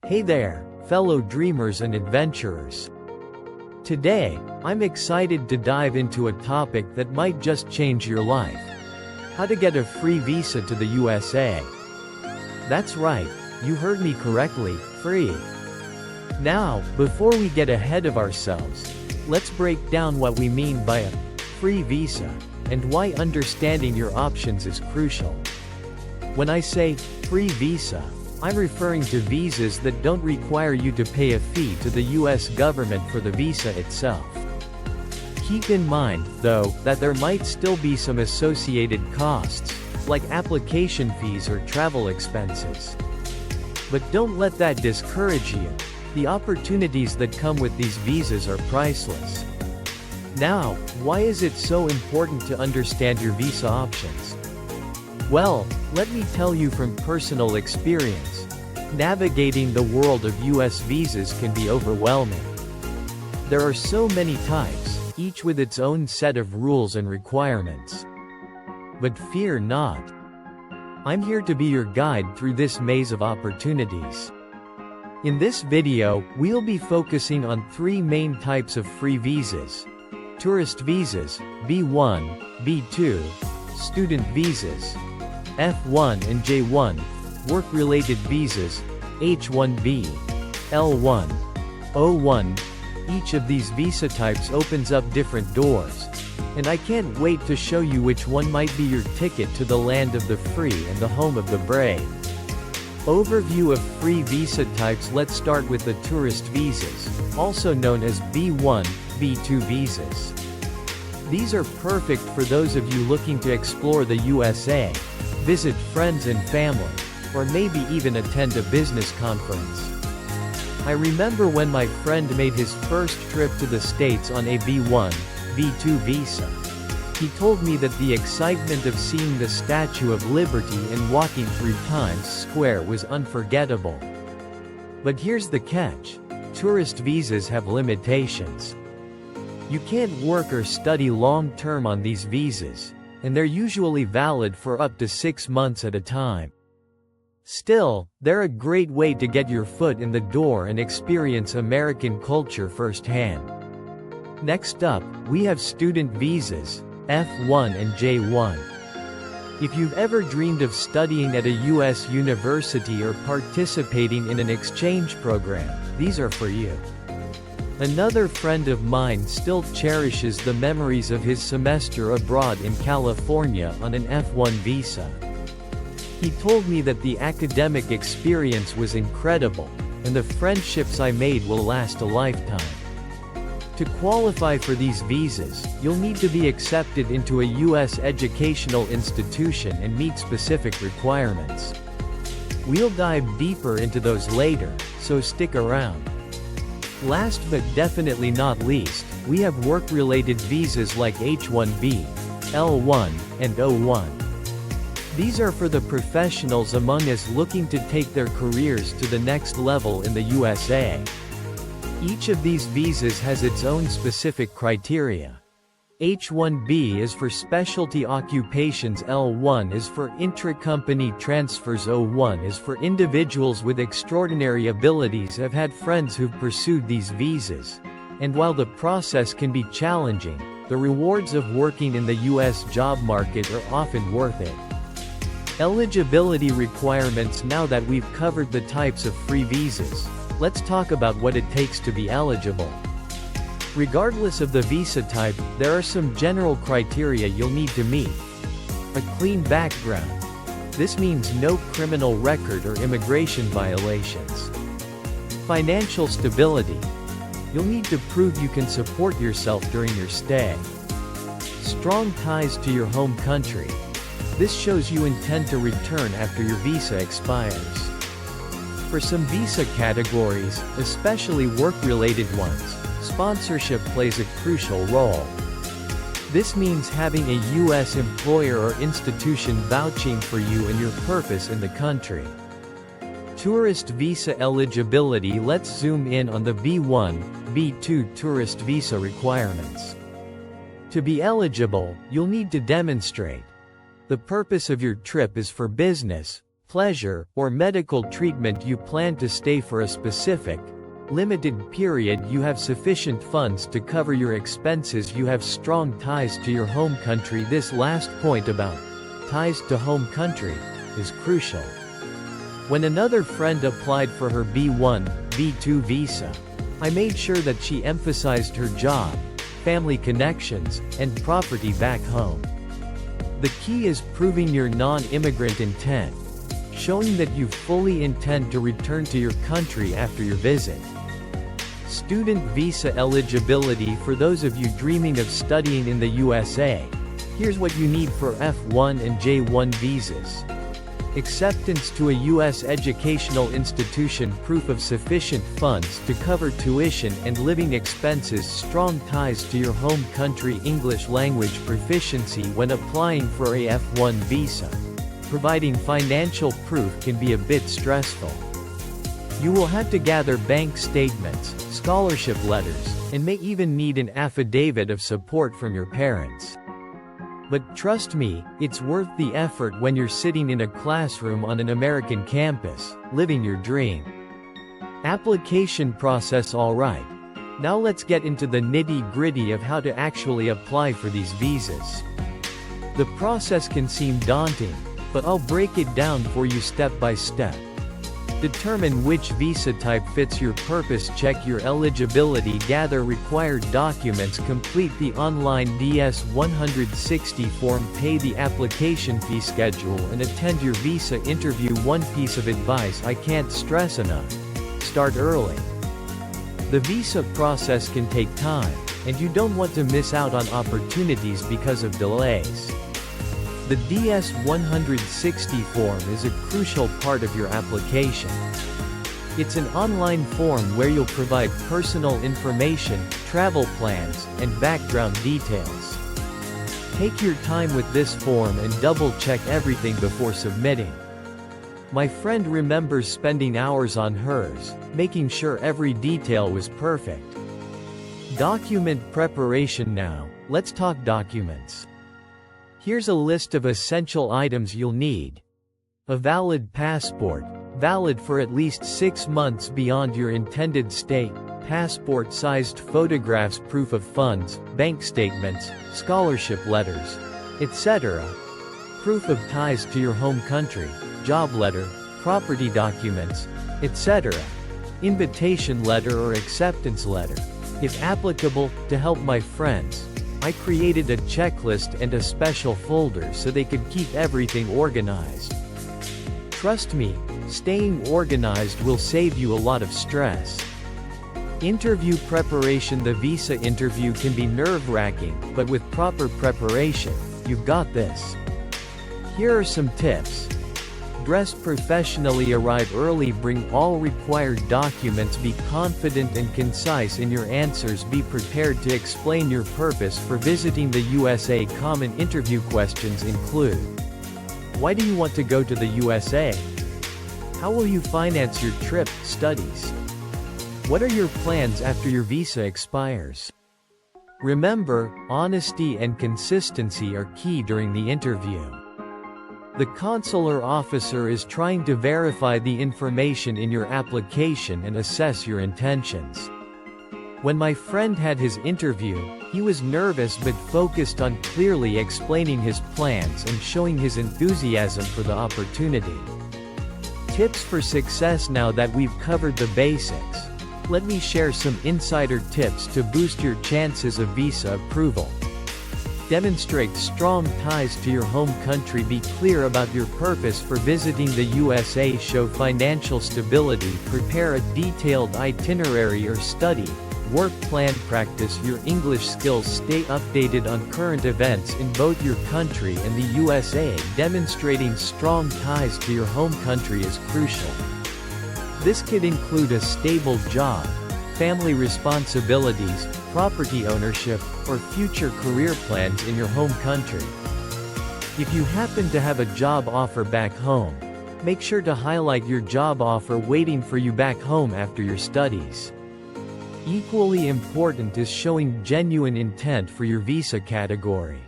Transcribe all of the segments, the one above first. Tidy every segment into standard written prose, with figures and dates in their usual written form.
Hey there, fellow dreamers and adventurers. Today, I'm excited to dive into a topic that might just change your life. How to get a free visa to the USA. That's right, you heard me correctly, free. Now, before we get ahead of ourselves, let's break down what we mean by a free visa, and why understanding your options is crucial. When I say free visa, I'm referring to visas that don't require you to pay a fee to the US government for the visa itself. Keep in mind, though, that there might still be some associated costs, like application fees or travel expenses. But don't let that discourage you. The opportunities that come with these visas are priceless. Now, why is it so important to understand your visa options? Well, let me tell you from personal experience. Navigating the world of US visas can be overwhelming. There are so many types, each with its own set of rules and requirements. But fear not. I'm here to be your guide through this maze of opportunities. In this video, we'll be focusing on three main types of free visas: tourist visas, B1, B2, student visas, F1 and J1, work-related visas, H1B, L1, O1. Each of these visa types opens up different doors, and I can't wait to show you which one might be your ticket to the land of the free and the home of the brave. Overview of free visa types. Let's start with the tourist visas, also known as B1, B2 visas. These are perfect for those of you looking to explore the USA, visit friends and family, or maybe even attend a business conference. I remember when my friend made his first trip to the States on a B1, B2 visa. He told me that the excitement of seeing the Statue of Liberty and walking through Times Square was unforgettable. But here's the catch: tourist visas have limitations. You can't work or study long-term on these visas, and they're usually valid for up to 6 months at a time. Still, they're a great way to get your foot in the door and experience American culture firsthand. Next up, we have student visas, F1 and J1. If you've ever dreamed of studying at a US university or participating in an exchange program, these are for you. Another friend of mine still cherishes the memories of his semester abroad in California on an F1 visa. He told me that the academic experience was incredible, and the friendships I made will last a lifetime. To qualify for these visas, you'll need to be accepted into a US educational institution and meet specific requirements. We'll dive deeper into those later, so stick around. Last but definitely not least, we have work-related visas like H1B, L1, and O1. These are for the professionals among us looking to take their careers to the next level in the USA. Each of these visas has its own specific criteria. H1B is for specialty occupations, L1 is for intra-company transfers, O1 is for individuals with extraordinary abilities. I've had friends who've pursued these visas, and while the process can be challenging, the rewards of working in the US job market are often worth it. Eligibility requirements. Now that we've covered the types of free visas, let's talk about what it takes to be eligible. Regardless of the visa type, there are some general criteria you'll need to meet. A clean background. This means no criminal record or immigration violations. Financial stability. You'll need to prove you can support yourself during your stay. Strong ties to your home country. This shows you intend to return after your visa expires. For some visa categories, especially work-related ones, sponsorship plays a crucial role. This means having a US employer or institution vouching for you and your purpose in the country. Tourist visa eligibility. Let's zoom in on the B1, B2 tourist visa requirements. To be eligible, you'll need to demonstrate the purpose of your trip is for business, pleasure, or medical treatment you plan to stay for a specific, limited period. You have sufficient funds to cover your expenses. You have strong ties to your home country. This last point about ties to home country is crucial. When another friend applied for her B1, B2 visa, I made sure that she emphasized her job, family connections, and property back home. The key is proving your non-immigrant intent, showing that you fully intend to return to your country after your visit. Student visa eligibility. For those of you dreaming of studying in the USA, here's what you need for F1 and J1 visas. Acceptance to a U.S. educational institution, proof of sufficient funds to cover tuition and living expenses, strong ties to your home country, English language proficiency when applying for a F1 visa. Providing financial proof can be a bit stressful. You will have to gather bank statements, scholarship letters, and may even need an affidavit of support from your parents. But trust me, it's worth the effort when you're sitting in a classroom on an American campus, living your dream. Application process. Alright. Now let's get into the nitty-gritty of how to actually apply for these visas. The process can seem daunting, but I'll break it down for you step by step. Determine which visa type fits your purpose. Check your eligibility. Gather required documents. Complete the online DS-160 form. Pay the application fee. Schedule and attend your visa interview. One piece of advice I can't stress enough: start early. The visa process can take time, and you don't want to miss out on opportunities because of delays. The DS-160 form is a crucial part of your application. It's an online form where you'll provide personal information, travel plans, and background details. Take your time with this form and double-check everything before submitting. My friend remembers spending hours on hers, making sure every detail was perfect. Document preparation. Now, let's talk documents. Here's a list of essential items you'll need. A valid passport, valid for at least 6 months beyond your intended state, passport-sized photographs, proof of funds, bank statements, scholarship letters, etc. Proof of ties to your home country, job letter, property documents, etc. Invitation letter or acceptance letter. If applicable. To help my friends, I created a checklist and a special folder so they could keep everything organized. Trust me, staying organized will save you a lot of stress. Interview preparation. The visa interview can be nerve-wracking, but with proper preparation, you've got this. Here are some tips. Dress professionally. Arrive early. Bring all required documents. Be confident and concise in your answers. Be prepared to explain your purpose for visiting the USA. Common interview questions include: why do you want to go to the USA? How will you finance your trip, studies? What are your plans after your visa expires? Remember, honesty and consistency are key during the interview. The consular officer is trying to verify the information in your application and assess your intentions. When my friend had his interview, he was nervous but focused on clearly explaining his plans and showing his enthusiasm for the opportunity. Tips for success. Now that we've covered the basics, let me share some insider tips to boost your chances of visa approval. Demonstrate strong ties to your home country. Be clear about your purpose for visiting the USA. Show financial stability. Prepare a detailed itinerary or study work plan. Practice your English skills. Stay updated on current events in both your country and the USA. Demonstrating strong ties to your home country is crucial. This could include a stable job, family responsibilities, property ownership, or future career plans in your home country. If you happen to have a job offer back home, make sure to highlight your job offer waiting for you back home after your studies. Equally important is showing genuine intent for your visa category.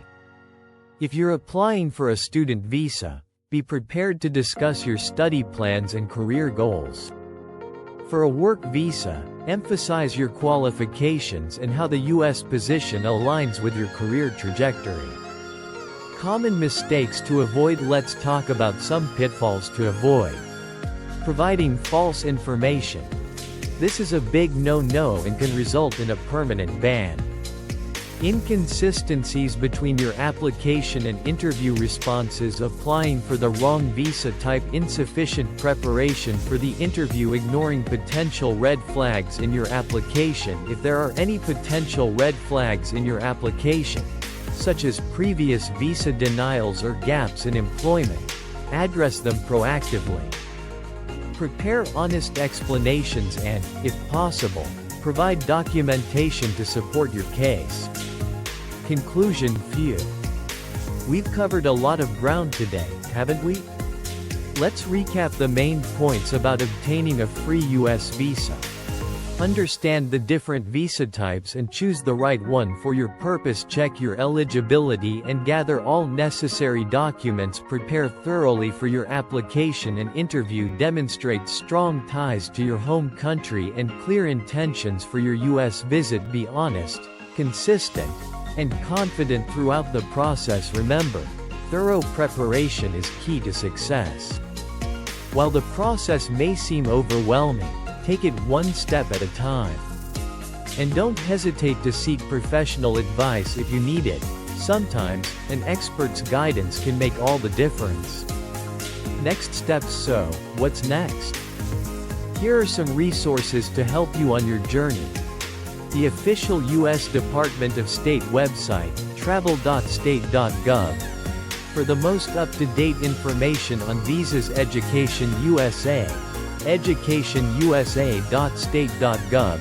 If you're applying for a student visa, Be prepared to discuss your study plans and career goals. For a work visa, emphasize your qualifications and how the U.S. position aligns with your career trajectory. Common mistakes to avoid. Let's talk about some pitfalls to avoid. Providing false information. This is a big no-no and can result in a permanent ban. Inconsistencies between your application and interview responses. Applying for the wrong visa type. Insufficient preparation for the interview. Ignoring potential red flags in your application. If there are any potential red flags in your application, such as previous visa denials or gaps in employment, address them proactively. Prepare honest explanations and, if possible, provide documentation to support your case. Conclusion. Phew. We've covered a lot of ground today, haven't we? Let's recap the main points about obtaining a free U.S. visa. Understand the different visa types and choose the right one for your purpose. Check your eligibility and gather all necessary documents. Prepare thoroughly for your application and interview. Demonstrate strong ties to your home country and clear intentions for your U.S. visit. Be honest, consistent, and confident throughout the process. Remember, thorough preparation is key to success. While the process may seem overwhelming, take it one step at a time. And don't hesitate to seek professional advice if you need it. Sometimes, an expert's guidance can make all the difference. Next steps. So, what's next? Here are some resources to help you on your journey. The official U.S. Department of State website, travel.state.gov. For the most up-to-date information on visas. Education USA, educationusa.state.gov.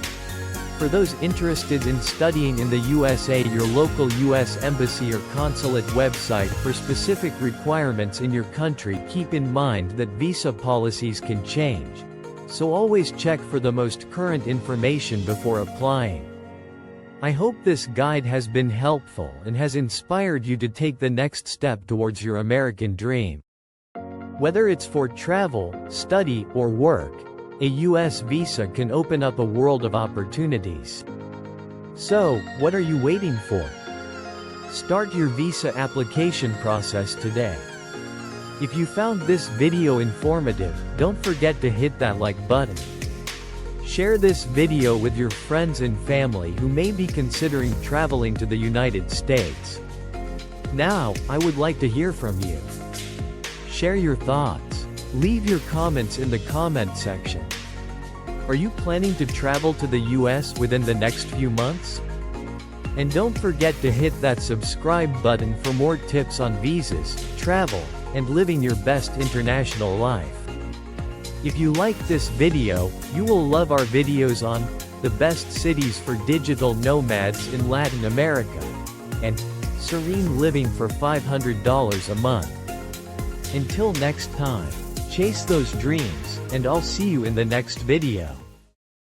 For those interested in studying in the USA, your local U.S. Embassy or consulate website for specific requirements in your country. Keep in mind that visa policies can change, so always check for the most current information before applying. I hope this guide has been helpful and has inspired you to take the next step towards your American dream. Whether it's for travel, study, or work, a U.S. visa can open up a world of opportunities. So, what are you waiting for? Start your visa application process today. If you found this video informative, don't forget to hit that like button. Share this video with your friends and family who may be considering traveling to the United States. Now, I would like to hear from you. Share your thoughts. Leave your comments in the comment section. Are you planning to travel to the US within the next few months? And don't forget to hit that subscribe button for more tips on visas, travel, and living your best international life. If you like this video, you will love our videos on the best cities for digital nomads in Latin America and serene living for $500 a month. Until next time, chase those dreams, and I'll see you in the next video.